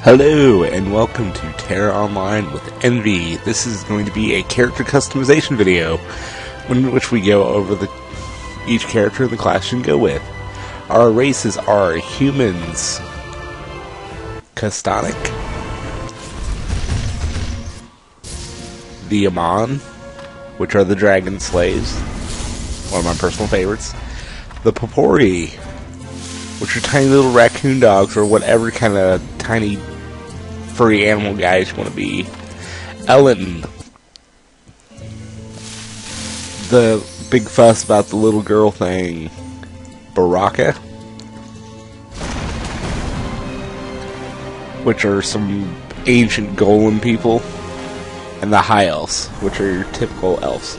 Hello and welcome to Tera Online with Envy. This is going to be a character customization video in which we go over each character in the class you can go with. Our races are humans, Custonic, the Aman, which are the dragon slaves, one of my personal favorites, the Popori, which are tiny little raccoon dogs or whatever kind of tiny furry animal guys you want to be. Ellen, the big fuss about the little girl thing. Baraka, which are some ancient golem people. And the High Elves, which are your typical elves.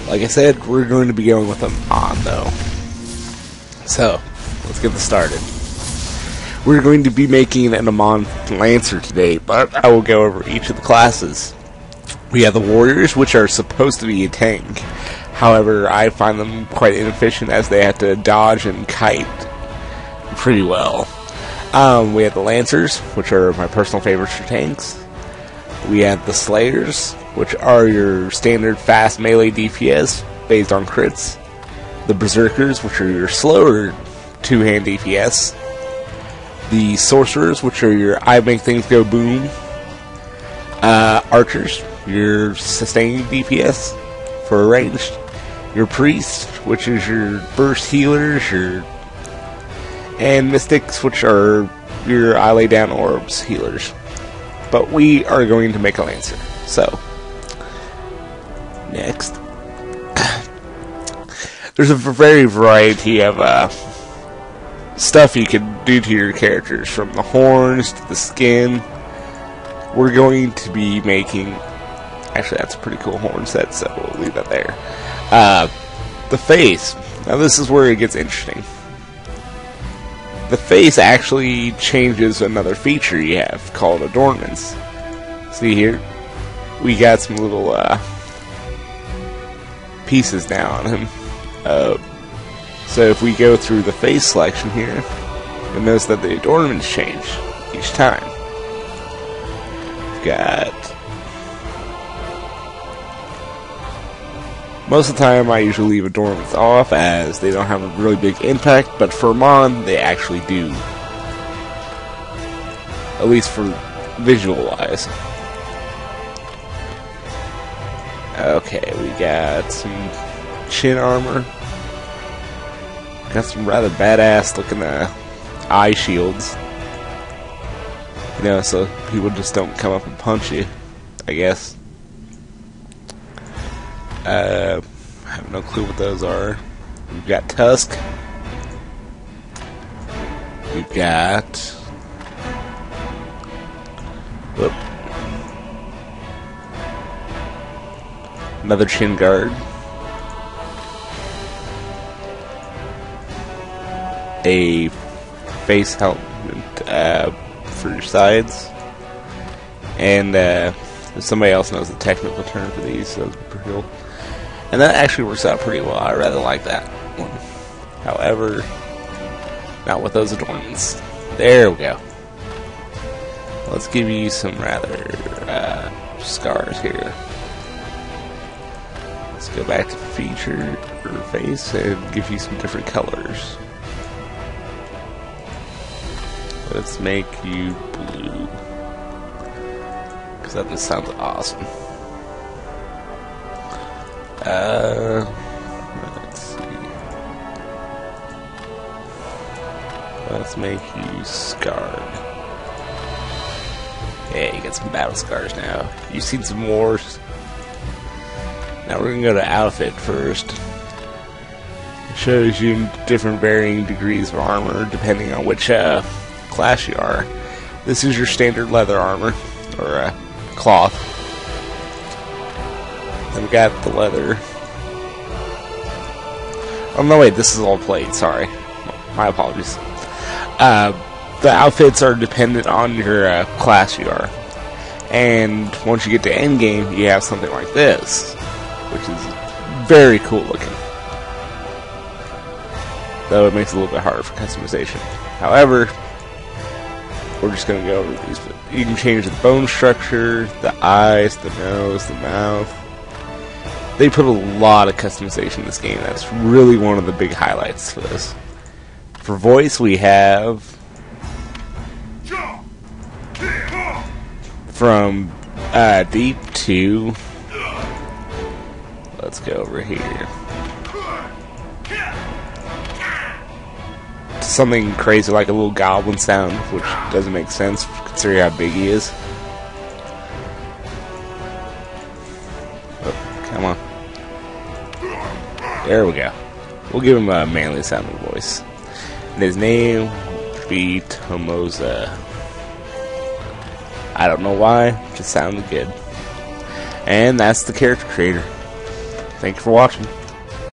Like I said, we're going to be going with them on, though. So, let's get this started. We're going to be making an Aman Lancer today, but I will go over each of the classes. We have the Warriors, which are supposed to be a tank. However, I find them quite inefficient as they have to dodge and kite pretty well. We have the Lancers, which are my personal favorites for tanks. We have the Slayers, which are your standard fast melee DPS based on crits. The Berserkers, which are your slower two-hand DPS. The Sorcerers, which are your I make things go boom. Archers, your sustained DPS for ranged. Your Priest, which is your burst healers. And Mystics, which are your I lay down orbs healers. But we are going to make a Lancer. So, next. There's a variety of stuff you can do to your characters, from the horns to the skin. We're going to be making... Actually, that's a pretty cool horn set, so we'll leave that there. The face. Now, this is where it gets interesting. The face actually changes another feature you have called adornments. See here? We got some little pieces now on him. So if we go through the face selection here, you'll notice that the adornments change each time. We've got... Most of the time I usually leave adornments off as they don't have a really big impact, but for Aman they actually do. At least for visual wise. Okay, we got some chin armor. Got some rather badass looking eye shields. You know, so people just don't come up and punch you, I guess. I have no clue what those are. We've got Tusk. We've got... Whoop. Another chin guard. A face helmet for your sides. And if somebody else knows the technical term for these, those would be pretty cool. And that actually works out pretty well. I rather like that one. However, not with those adornments. There we go. Let's give you some rather scars here. Let's go back to feature or face and give you some different colors. Let's make you blue, because that just sounds awesome. Let's see. Let's make you scarred. Yeah, you got some battle scars now. You've seen some wars. Now we're gonna go to outfit first. It shows you different varying degrees of armor depending on which class you are. This is your standard leather armor, or cloth. Then we got the leather. Oh no, wait, this is all plate, sorry. My apologies. The outfits are dependent on your class you are. And once you get to endgame, you have something like this, which is very cool looking. Though it makes it a little bit harder for customization. However, we're just going to go over these. But you can change the bone structure, the eyes, the nose, the mouth. They put a lot of customization in this game. That's really one of the big highlights for this. For voice, we have from deep to, let's go over here, something crazy like a little goblin sound, which doesn't make sense considering how big he is. Oh, come on. There we go. We'll give him a manly sounding voice. And his name would be Tomoza. I don't know why, just sounded good. And that's the character creator. Thank you for watching.